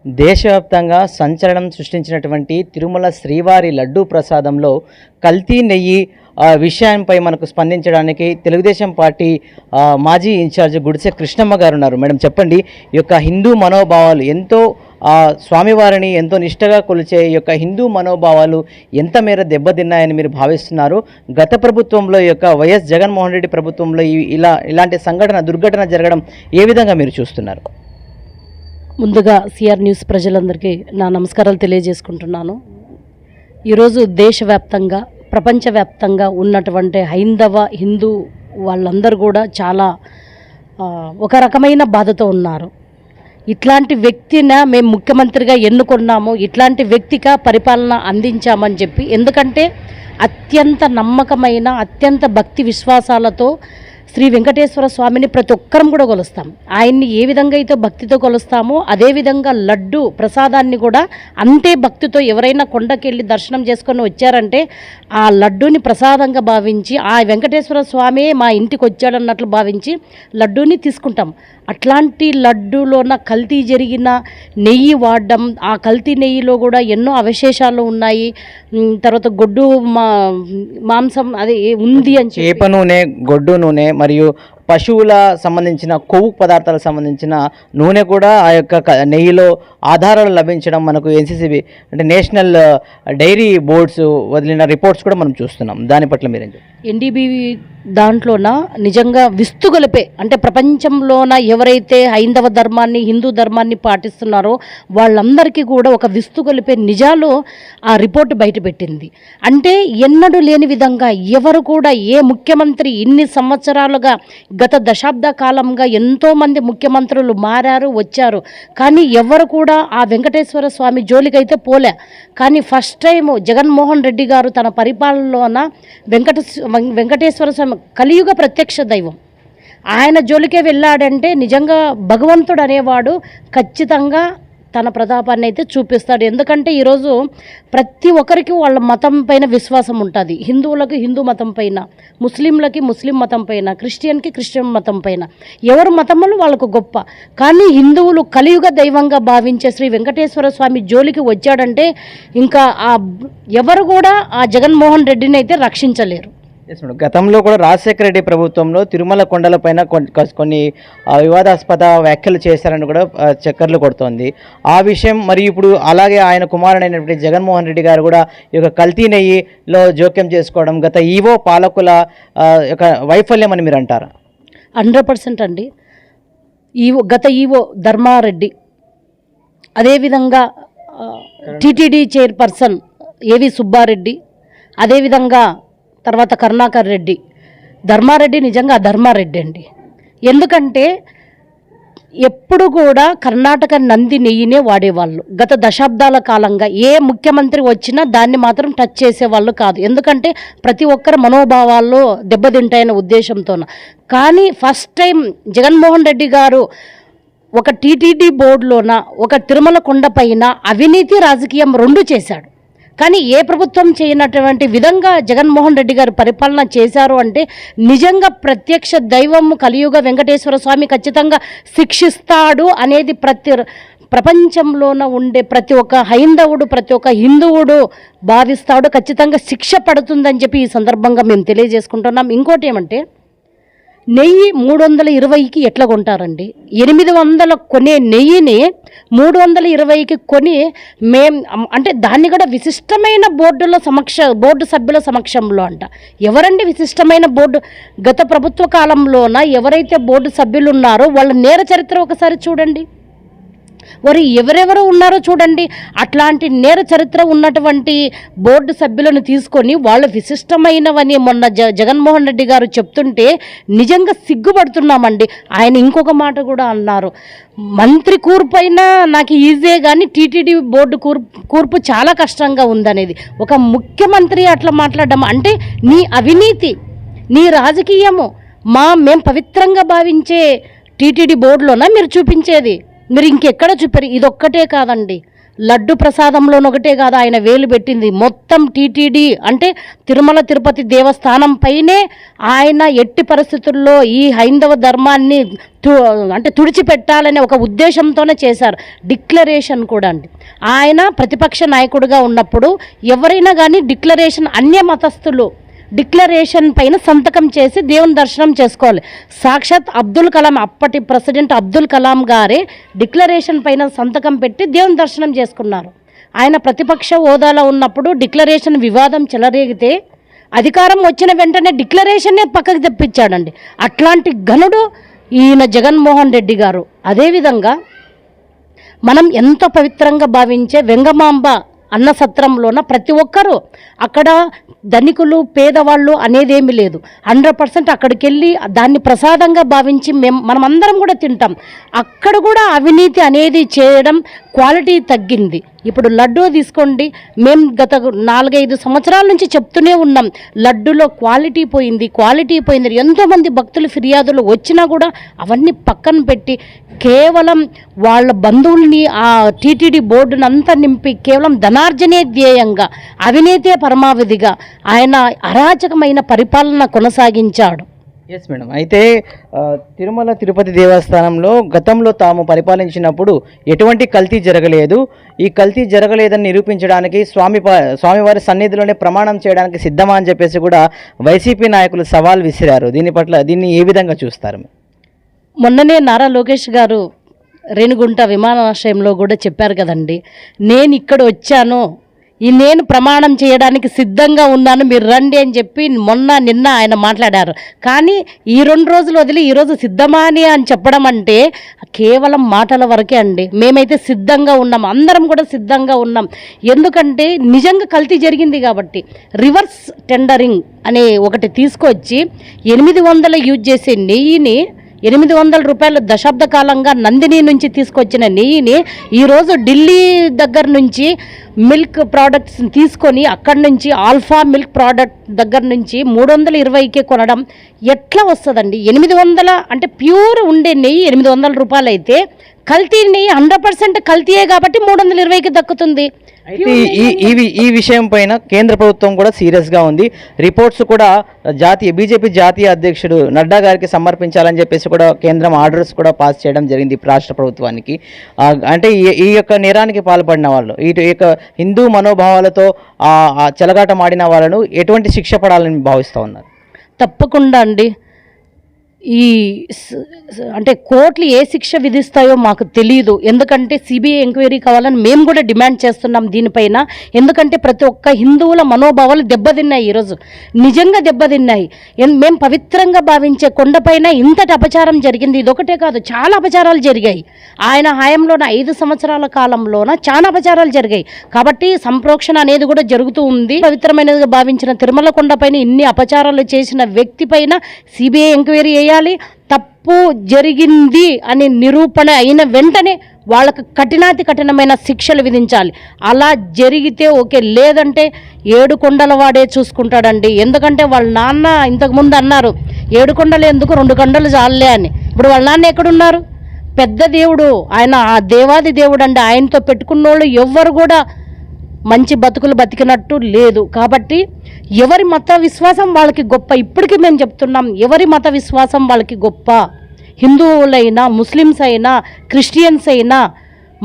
దేశవ్యాప్తంగా సంచలనం సృష్టించినటువంటి తిరుమల శ్రీవారి లడ్డూ ప్రసాదంలో కల్తీ నెయ్యి విషయంపై మనకు స్పందించడానికి తెలుగుదేశం పార్టీ మాజీ ఇన్ఛార్జ్ గుడిసె కృష్ణమ్మ గారు ఉన్నారు. మేడం చెప్పండి, ఈ యొక్క హిందూ మనోభావాలు ఎంతో స్వామివారిని ఎంతో నిష్టగా కొలిచే ఈ యొక్క హిందూ మనోభావాలు ఎంత మేర దెబ్బతిన్నాయని మీరు భావిస్తున్నారు? గత ప్రభుత్వంలో ఈ యొక్క వైఎస్ జగన్మోహన్ రెడ్డి ప్రభుత్వంలో ఇలాంటి దుర్ఘటన జరగడం ఏ విధంగా మీరు చూస్తున్నారు? ముందుగా సిఆర్ న్యూస్ ప్రజలందరికీ నా నమస్కారాలు తెలియజేసుకుంటున్నాను. ఈరోజు దేశవ్యాప్తంగా ప్రపంచవ్యాప్తంగా ఉన్నటువంటి హిందూ వాళ్ళందరూ కూడా చాలా ఒక రకమైన బాధతో ఉన్నారు. ఇట్లాంటి వ్యక్తిని మేము ముఖ్యమంత్రిగా ఎన్నుకున్నాము, ఇట్లాంటి వ్యక్తిగా పరిపాలన అందించామని చెప్పి, ఎందుకంటే అత్యంత నమ్మకమైన అత్యంత భక్తి విశ్వాసాలతో శ్రీ వెంకటేశ్వర స్వామిని ప్రతి ఒక్కరం కూడా కొలుస్తాం. ఆయన్ని ఏ విధంగా అయితే భక్తితో కొలుస్తామో అదేవిధంగా లడ్డు ప్రసాదాన్ని కూడా అంతే భక్తితో ఎవరైనా కొండకెళ్ళి దర్శనం చేసుకొని వచ్చారంటే ఆ లడ్డూని ప్రసాదంగా భావించి ఆ వెంకటేశ్వర స్వామి మా ఇంటికి వచ్చాడన్నట్లు భావించి లడ్డూని తీసుకుంటాం. అట్లాంటి లడ్డూలోన కల్తీ జరిగిన నెయ్యి వాడడం, ఆ కల్తీ నెయ్యిలో కూడా ఎన్నో అవశేషాలు ఉన్నాయి. తర్వాత గొడ్డు మాంసం అది ఉంది అని చేప నూనె, గొడ్డు నూనె మరియు పశువుల సంబంధించిన కొవ్వు పదార్థాలకు సంబంధించిన నూనె కూడా ఆ యొక్క నెయ్యిలో ఆధారాలు లభించడం మనకు ఎన్సీసీబీ అంటే నేషనల్ డైరీ బోర్డ్స్ వదిలిన రిపోర్ట్స్ కూడా మనం చూస్తున్నాం. దాని పట్ల మీరేం చెప్తారు? ఎన్డీబీ దాంట్లోన నిజంగా విస్తుగొలిపే, అంటే ప్రపంచంలోన ఎవరైతే హైందవ ధర్మాన్ని హిందూ ధర్మాన్ని పాటిస్తున్నారో వాళ్ళందరికీ కూడా ఒక విస్తుగొలిపే నిజాలు ఆ రిపోర్టు బయటపెట్టింది. అంటే ఎన్నడూ లేని విధంగా ఎవరు కూడా ఏ ముఖ్యమంత్రి ఇన్ని సంవత్సరాలుగా గత దశాబ్ద కాలంగా ఎంతోమంది ముఖ్యమంత్రులు మారారు వచ్చారు, కానీ ఎవరు కూడా ఆ వెంకటేశ్వర స్వామి జోలికైతే పోలే. కానీ ఫస్ట్ టైం జగన్మోహన్ రెడ్డి గారు తన పరిపాలనలోన వెంకటేశ్వర స్వామి కలియుగ ప్రత్యక్ష దైవం, ఆయన జోలికే వెళ్ళాడంటే నిజంగా భగవంతుడు అనేవాడు ఖచ్చితంగా తన ప్రతాపాన్ని అయితే చూపిస్తాడు. ఎందుకంటే ఈరోజు ప్రతి ఒక్కరికి వాళ్ళ మతం పైన విశ్వాసం ఉంటుంది. హిందువులకు హిందూ మతం పైన, ముస్లింలకి ముస్లిం మతం పైన, క్రిస్టియన్కి క్రిస్టియన్ మతం పైన, ఎవరు మతములు వాళ్ళకు గొప్ప. కానీ హిందువులు కలియుగ దైవంగా భావించే శ్రీ వెంకటేశ్వర స్వామి జోలికి వచ్చాడంటే ఇంకా ఎవరు కూడా ఆ జగన్మోహన్ రెడ్డిని అయితే రక్షించలేరు. గతంలో కూడా రాజశేఖర రెడ్డి ప్రభుత్వంలో తిరుమల కొండలపైన కొన్ని వివాదాస్పద వ్యాఖ్యలు చేశారని కూడా చక్కర్లు కొడుతోంది ఆ విషయం. మరి ఇప్పుడు అలాగే ఆయన కుమారుడైనటువంటి జగన్మోహన్ రెడ్డి గారు కూడా ఈ యొక్క కల్తీ నెయ్యిలో జోక్యం చేసుకోవడం గత ఈవో పాలకుల యొక్క వైఫల్యం అని మీరు అంటారా? 100% అండి. గత ఈవో ధర్మారెడ్డి, అదేవిధంగా టీటీడీ చైర్పర్సన్ ఏవి సుబ్బారెడ్డి, అదేవిధంగా తర్వాత కరుణాకర్ రెడ్డి, ధర్మారెడ్డి నిజంగా ధర్మారెడ్డి అండి. ఎందుకంటే ఎప్పుడు కూడా కర్ణాటక నంది నెయ్యినే వాడేవాళ్ళు. గత దశాబ్దాల కాలంగా ఏ ముఖ్యమంత్రి వచ్చినా దాన్ని మాత్రం టచ్ చేసేవాళ్ళు కాదు, ఎందుకంటే ప్రతి ఒక్కరి మనోభావాల్లో దెబ్బతింటాయనే ఉద్దేశంతో. కానీ ఫస్ట్ టైం జగన్మోహన్ రెడ్డి గారు ఒక టీటీడీ బోర్డులోన ఒక తిరుమల కొండపైన అవినీతి రాజకీయం రెండు చేశాడు. కానీ ఏ ప్రభుత్వం చేయనటువంటి విధంగా జగన్మోహన్ రెడ్డి గారు పరిపాలన చేశారు అంటే నిజంగా ప్రత్యక్ష దైవం కలియుగ వెంకటేశ్వర స్వామి ఖచ్చితంగా శిక్షిస్తాడు అనేది ప్రపంచంలోన ఉండే ప్రతి ఒక్క హైందవుడు ప్రతి ఒక్క హిందువుడు భావిస్తాడు. ఖచ్చితంగా శిక్ష పడుతుందని చెప్పి ఈ సందర్భంగా మేము తెలియజేసుకుంటున్నాం. ఇంకోటి ఏమంటే నెయ్యి 320కి ఎట్లా కొంటారండి? 800 కొనే నెయ్యిని 320కి కొని అంటే దాన్ని కూడా విశిష్టమైన బోర్డు సభ్యుల సమక్షంలో అంట. ఎవరండి విశిష్టమైన బోర్డు? గత ప్రభుత్వ కాలంలోన ఎవరైతే బోర్డు సభ్యులు ఉన్నారో వాళ్ళ నేర చరిత్ర ఒకసారి చూడండి, వారు ఎవరెవరు ఉన్నారో చూడండి. అట్లాంటి నేర చరిత్ర ఉన్నటువంటి బోర్డు సభ్యులను తీసుకొని వాళ్ళు విశిష్టమైనవని మొన్న జగన్మోహన్ రెడ్డి గారు చెప్తుంటే నిజంగా సిగ్గుపడుతున్నామండి. ఆయన ఇంకొక మాట కూడా అన్నారు, మంత్రి కూర్పు అయినా నాకు ఈజీ కానీ టీటీడీ బోర్డు కూర్పు చాలా కష్టంగా ఉందనేది. ఒక ముఖ్యమంత్రి అట్లా మాట్లాడడం అంటే నీ అవినీతి, నీ రాజకీయము మేము పవిత్రంగా భావించే టీటీడీ బోర్డులోనా మీరు చూపించేది? మీరు ఇంకెక్కడ చూపారు? ఇదొక్కటే కాదండి, లడ్డు ప్రసాదంలోనొకటే కాదు ఆయన వేలు పెట్టింది, మొత్తం టీటీడీ అంటే తిరుమల తిరుపతి దేవస్థానం పైనే ఆయన ఎట్టి పరిస్థితుల్లో ఈ హైందవ ధర్మాన్ని అంటే తుడిచిపెట్టాలనే ఒక ఉద్దేశంతోనే చేశారు. డిక్లరేషన్ కూడా అండి, ఆయన ప్రతిపక్ష నాయకుడిగా ఉన్నప్పుడు ఎవరైనా కానీ డిక్లరేషన్, అన్య మతస్థులు డిక్లరేషన్ పైన సంతకం చేసి దేవుని దర్శనం చేసుకోవాలి. సాక్షాత్ అబ్దుల్ కలాం, అప్పటి ప్రెసిడెంట్ అబ్దుల్ కలాం గారే డిక్లరేషన్ పైన సంతకం పెట్టి దేవుని దర్శనం చేసుకున్నారు. ఆయన ప్రతిపక్ష హోదాలో ఉన్నప్పుడు డిక్లరేషన్ వివాదం చెలరేగితే అధికారం వచ్చిన వెంటనే డిక్లరేషన్నే పక్కకు తెప్పించాడండి. అట్లాంటి ఘనుడు ఈయన జగన్మోహన్ రెడ్డి గారు. అదేవిధంగా మనం ఎంతో పవిత్రంగా భావించే వెంగమాంబ అన్న సత్రంలోన ప్రతి ఒక్కరూ అక్కడ ధనికులు పేదవాళ్ళు అనేదేమీ లేదు, 100% అక్కడికి వెళ్ళి దాన్ని ప్రసాదంగా భావించి మనమందరం కూడా తింటాం. అక్కడ కూడా అవినీతి అనేది చేయడం, క్వాలిటీ తగ్గింది. ఇప్పుడు లడ్డూ తీసుకోండి, మేము గత 4-5 సంవత్సరాల నుంచి చెప్తూనే ఉన్నాం, లడ్డూలో క్వాలిటీ పోయింది. ఎంతోమంది భక్తులు ఫిర్యాదులు వచ్చినా కూడా అవన్నీ పక్కన పెట్టి కేవలం వాళ్ళ బంధువుల్ని ఆ టీటీడీ బోర్డును అంతా నింపి కేవలం ధనార్జనే ధ్యేయంగా, అవినీతే పరమావధిగా ఆయన అరాచకమైన పరిపాలన కొనసాగించాడు. Yes madam. అయితే తిరుమల తిరుపతి దేవస్థానంలో గతంలో తాము పరిపాలించినప్పుడు ఎటువంటి కల్తీ జరగలేదు, ఈ కల్తీ జరగలేదని నిరూపించడానికి స్వామివారి సన్నిధిలోనే ప్రమాణం చేయడానికి సిద్ధమా అని చెప్పేసి కూడా వైసీపీ నాయకులు సవాల్ విసిరారు. దీన్ని ఏ విధంగా చూస్తారు? మొన్ననే నారా లోకేష్ గారు రేణిగుంట విమానాశ్రయంలో కూడా చెప్పారు కదండి, నేను ఇక్కడ వచ్చాను, నేను ప్రమాణం చేయడానికి సిద్ధంగా ఉన్నాను, మీరు రండి అని చెప్పి నిన్న ఆయన మాట్లాడారు. కానీ ఈ 2 రోజులు వదిలి ఈరోజు సిద్ధమా అని చెప్పడం అంటే కేవలం మాటల వరకే అండి. మేమైతే సిద్ధంగా ఉన్నాం, అందరం కూడా సిద్ధంగా ఉన్నాం. ఎందుకంటే నిజంగా కల్తీ జరిగింది కాబట్టి రివర్స్ టెండరింగ్ అనే ఒకటి తీసుకొచ్చి 800 యూజ్ చేసే నెయ్యిని 800 రూపాయలు దశాబ్ద కాలంగా నందిని నుంచి తీసుకొచ్చిన నెయ్యిని ఈరోజు ఢిల్లీ దగ్గర నుంచి మిల్క్ ప్రోడక్ట్స్ తీసుకొని అక్కడి నుంచి ఆల్ఫా మిల్క్ ప్రోడక్ట్ దగ్గర నుంచి 320కే కొనడం ఎట్లా వస్తుందండి? 800 అంటే ప్యూర్ ఉండే నెయ్యి 800 రూపాయలు అయితే కల్తీ నెయ్యి 100% కల్తీయే కాబట్టి 320కి దక్కుతుంది. అయితే ఈ విషయం పైన కేంద్ర ప్రభుత్వం కూడా సీరియస్గా ఉంది. రిపోర్ట్స్ కూడా బీజేపీ జాతీయ అధ్యక్షుడు నడ్డా గారికి సమర్పించాలని చెప్పేసి కూడా కేంద్రం ఆర్డర్స్ కూడా పాస్ చేయడం జరిగింది రాష్ట్ర ప్రభుత్వానికి. అంటే ఈ యొక్క నేరానికి పాల్పడిన వాళ్ళు, ఈ యొక్క హిందూ మనోభావాలతో చెలగాటమాడిన వాళ్ళను ఎటువంటి శిక్ష పడాలని భావిస్తూ ఉన్నారు? తప్పకుండా అండి. అంటే కోర్టులు ఏ శిక్ష విధిస్తాయో మాకు తెలియదు. ఎందుకంటే సిబిఐ ఎంక్వైరీ కావాలని మేము కూడా డిమాండ్ చేస్తున్నాం దీనిపైన. ఎందుకంటే ప్రతి ఒక్క హిందువుల మనోభావాలు దెబ్బతిన్నాయి, ఈరోజు నిజంగా దెబ్బతిన్నాయి. మేము పవిత్రంగా భావించే కొండపైన ఇంతటి అపచారం జరిగింది. ఇదొకటే కాదు, చాలా అపచారాలు జరిగాయి. ఆయన హయాంలోన 5 సంవత్సరాల కాలంలోన చాలా అపచారాలు జరిగాయి. కాబట్టి సంప్రోక్షణ అనేది కూడా జరుగుతూ ఉంది. పవిత్రమైనదిగా భావించిన తిరుమల కొండపైన ఇన్ని అపచారాలు చేసిన వ్యక్తి పైన సిబిఐ ఎంక్వైరీ తప్పు జరిగింది అని నిరూపణ అయిన వెంటనే వాళ్ళకు కఠినమైన శిక్షలు విధించాలి. అలా జరిగితే ఓకే, లేదంటే 7 కొండల వాడే చూసుకుంటాడండి. ఎందుకంటే వాళ్ళ నాన్న ఇంతకుముందు అన్నారు 7 కొండలు ఎందుకు, 2 కొండలు చాలే అని. ఇప్పుడు వాళ్ళ నాన్న ఎక్కడున్నారు? పెద్ద దేవుడు ఆయన, ఆ దేవాది దేవుడు అండి. ఆయనతో పెట్టుకున్నోళ్ళు ఎవ్వరు కూడా మంచి బతుకులు బతికినట్టు లేదు. కాబట్టి ఎవరి మత విశ్వాసం వాళ్ళకి గొప్ప. ఇప్పటికీ మేము చెప్తున్నాం, ఎవరి మత విశ్వాసం వాళ్ళకి గొప్ప. హిందువులైనా, ముస్లిమ్స్ అయినా, క్రిస్టియన్స్ అయినా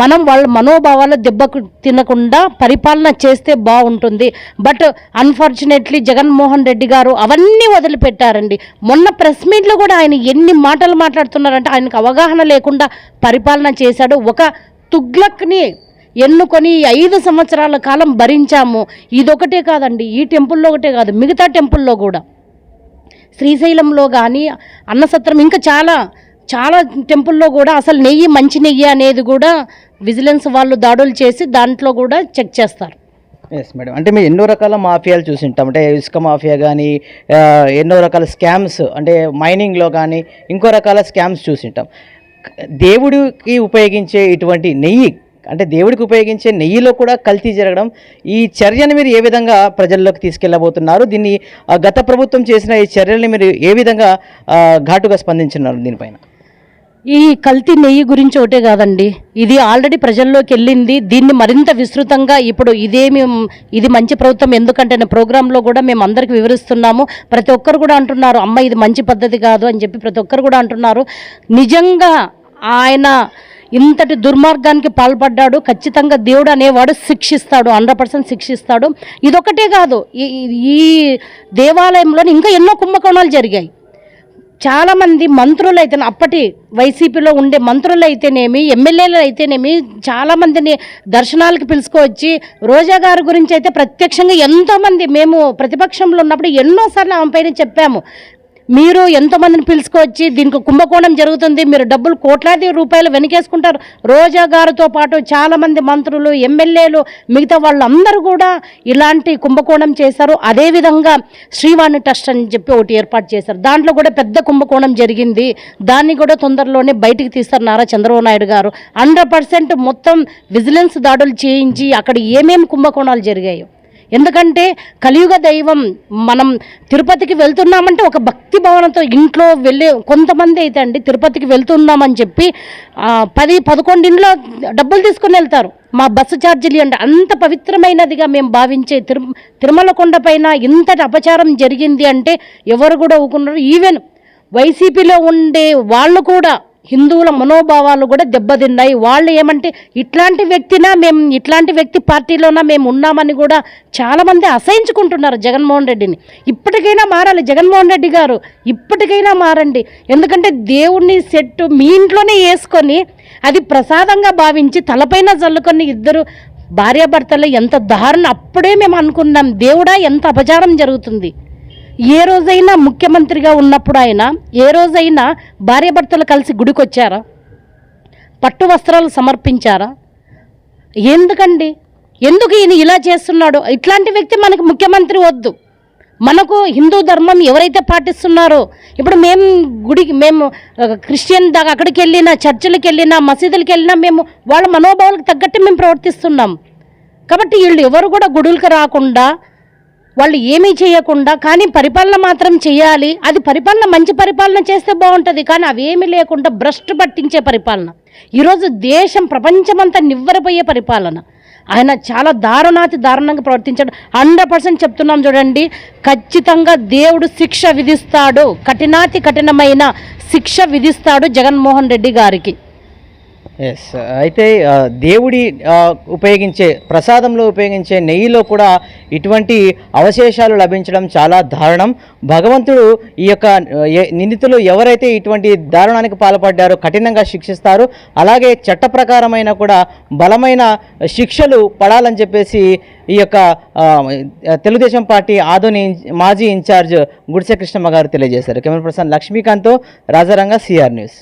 మనం వాళ్ళ మనోభావాలు దెబ్బకు తినకుండా పరిపాలన చేస్తే బాగుంటుంది. బట్ అన్ఫార్చునేట్లీ జగన్మోహన్ రెడ్డి గారు అవన్నీ వదిలిపెట్టారండి. మొన్న ప్రెస్ మీట్లో కూడా ఆయన ఎన్ని మాటలు మాట్లాడుతున్నారంటే ఆయనకు అవగాహన లేకుండా పరిపాలన చేశాడు. ఒక తుగ్లక్ని ఎన్నుకొని 5 సంవత్సరాల కాలం భరించాము. ఇదొకటే కాదండి, ఈ టెంపుల్లో ఒకటే కాదు, మిగతా టెంపుల్లో కూడా, శ్రీశైలంలో కానీ, అన్నసత్రం, ఇంకా చాలా టెంపుల్లో కూడా అసలు నెయ్యి మంచి నెయ్యి అనేది కూడా విజిలెన్స్ వాళ్ళు దాడులు చేసి దాంట్లో కూడా చెక్ చేస్తారు. Yes madam. అంటే మేము ఎన్నో రకాల మాఫియాలు చూసింటాం. అంటే ఇసుక మాఫియా కానీ, ఎన్నో రకాల స్కామ్స్, అంటే మైనింగ్లో కానీ ఇంకో రకాల స్కామ్స్ చూసింటాం. దేవుడికి ఉపయోగించే ఇటువంటి నెయ్యి, అంటే దేవుడికి ఉపయోగించే నెయ్యిలో కూడా కల్తీ జరగడం, ఈ చర్యను మీరు ఏ విధంగా ప్రజల్లోకి తీసుకెళ్ళబోతున్నారు? దీన్ని గత ప్రభుత్వం చేసిన ఈ చర్యల్ని మీరు ఏ విధంగా ఘాటుగా స్పందించున్నారు దీనిపైన? ఈ కల్తీ నెయ్యి గురించి ఒకటే కాదండి, ఇది ఆల్రెడీ ప్రజల్లోకి వెళ్ళింది. దీన్ని మరింత విస్తృతంగా ఇప్పుడు ఇది మంచి ప్రభుత్వం ఎందుకంటే ప్రోగ్రాంలో కూడా మేము అందరికీ వివరిస్తున్నాము. ప్రతి ఒక్కరు కూడా అంటున్నారు అమ్మ ఇది మంచి పద్ధతి కాదు అని చెప్పి ప్రతి ఒక్కరు కూడా అంటున్నారు. నిజంగా ఆయన ఇంతటి దుర్మార్గానికి పాల్పడ్డాడు, ఖచ్చితంగా దేవుడు అనేవాడు శిక్షిస్తాడు, 100% శిక్షిస్తాడు. ఇదొకటే కాదు, ఈ దేవాలయంలో ఇంకా ఎన్నో కుంభకోణాలు జరిగాయి. చాలామంది మంత్రులు అయితే అప్పటి వైసీపీలో ఉండే మంత్రులు అయితేనేమి, ఎమ్మెల్యేలు అయితేనేమి చాలామందిని దర్శనాలకు పిలుచుకొచ్చి రోజా గారి గురించి అయితే ప్రత్యక్షంగా ఎంతోమంది మేము ప్రతిపక్షంలో ఉన్నప్పుడు ఎన్నోసార్లు ఆమె పైన చెప్పాము, మీరు ఎంతోమందిని పిలుచుకొచ్చి దీనికి కుంభకోణం జరుగుతుంది, మీరు డబ్బులు కోట్లాది రూపాయలు వెనకేసుకుంటారు. రోజా గారితో పాటు చాలామంది మంత్రులు, ఎమ్మెల్యేలు, మిగతా వాళ్ళందరూ కూడా ఇలాంటి కుంభకోణం చేశారు. అదేవిధంగా శ్రీవాణి ట్రస్ట్ అని చెప్పి ఒకటి ఏర్పాటు చేశారు, దాంట్లో కూడా పెద్ద కుంభకోణం జరిగింది. దాన్ని కూడా తొందరలోనే బయటికి తీస్తారు నారా చంద్రబాబు నాయుడు గారు. 100% మొత్తం విజిలెన్స్ దాడులు చేయించి అక్కడ ఏమేమి కుంభకోణాలు జరిగాయో. ఎందుకంటే కలియుగ దైవం, మనం తిరుపతికి వెళ్తున్నామంటే ఒక భక్తి భావనతో ఇంట్లో వెళ్ళే కొంతమంది అయితే అండి తిరుపతికి వెళ్తున్నామని చెప్పి 10-11 ఇంట్లో డబ్బులు తీసుకుని వెళ్తారు. మా బస్సు ఛార్జీలు అంటే అంత పవిత్రమైనదిగా మేము భావించే తిరుమల కొండ పైన ఇంతటి అపచారం జరిగింది అంటే ఎవరు కూడా ఊరుకున్నారు. ఈవెన్ వైసీపీలో ఉండే వాళ్ళు కూడా హిందువుల మనోభావాలు కూడా దెబ్బతిన్నాయి. వాళ్ళు ఏమంటే ఇట్లాంటి వ్యక్తి పార్టీలోనా మేము ఉన్నామని కూడా చాలామంది అసహించుకుంటున్నారు జగన్మోహన్ రెడ్డిని. ఇప్పటికైనా మారాలి జగన్మోహన్ రెడ్డి గారు, ఇప్పటికైనా మారండి. ఎందుకంటే దేవుణ్ణి సెట్టు మీ ఇంట్లోనే వేసుకొని అది ప్రసాదంగా భావించి తలపైన జల్లుకొని ఇద్దరు భార్యాభర్తలు ఎంత దారుణం. అప్పుడే మేము అనుకున్నాం దేవుడా ఎంత అపచారం జరుగుతుంది. ఏ రోజైనా ముఖ్యమంత్రిగా ఉన్నప్పుడు ఆయన ఏ రోజైనా భార్యాభర్తలు కలిసి గుడికి వచ్చారా? పట్టు వస్త్రాలు సమర్పించారా? ఎందుకండి, ఎందుకు ఈయన ఇలా చేస్తున్నాడు? ఇట్లాంటి వ్యక్తి మనకు ముఖ్యమంత్రి వద్దు. మనకు హిందూ ధర్మం ఎవరైతే పాటిస్తున్నారో, ఇప్పుడు మేము క్రిస్టియన్ దాకా అక్కడికి వెళ్ళినా, చర్చిలకు వెళ్ళినా, మసీదులకు వెళ్ళినా మేము వాళ్ళ మనోభావాలకు తగ్గట్టు మేము ప్రవర్తిస్తున్నాం. కాబట్టి వీళ్ళు ఎవరు కూడా గుడులకు రాకుండా, వాళ్ళు ఏమీ చేయకుండా కానీ పరిపాలన మాత్రం చేయాలి. అది పరిపాలన మంచి పరిపాలన చేస్తే బాగుంటుంది, కానీ అవేమీ లేకుండా భ్రష్టు పట్టించే పరిపాలన. ఈరోజు దేశం ప్రపంచమంతా నివ్వెరపోయే పరిపాలన. ఆయన చాలా దారుణంగా ప్రవర్తించాడు. 100% చెప్తున్నాం చూడండి, ఖచ్చితంగా దేవుడు శిక్ష విధిస్తాడు, కఠినమైన శిక్ష విధిస్తాడు జగన్మోహన్ రెడ్డి గారికి. ఎస్, అయితే దేవుడి ఉపయోగించే ప్రసాదంలో ఉపయోగించే నెయ్యిలో కూడా ఇటువంటి అవశేషాలు లభించడం చాలా దారుణం. భగవంతుడు ఈ యొక్క నిందితులు ఎవరైతే ఇటువంటి దారుణానికి పాల్పడ్డారో కఠినంగా శిక్షిస్తారు. అలాగే చట్ట ప్రకారమైన కూడా బలమైన శిక్షలు పడాలని చెప్పేసి ఈ యొక్క తెలుగుదేశం పార్టీ ఆదోని మాజీ ఇన్ఛార్జ్ గుడిసె కృష్ణమ్మ గారు తెలియజేశారు. కెమెరా పర్సన్ లక్ష్మీకాంత్తో రాజారంగ, సిఆర్ న్యూస్.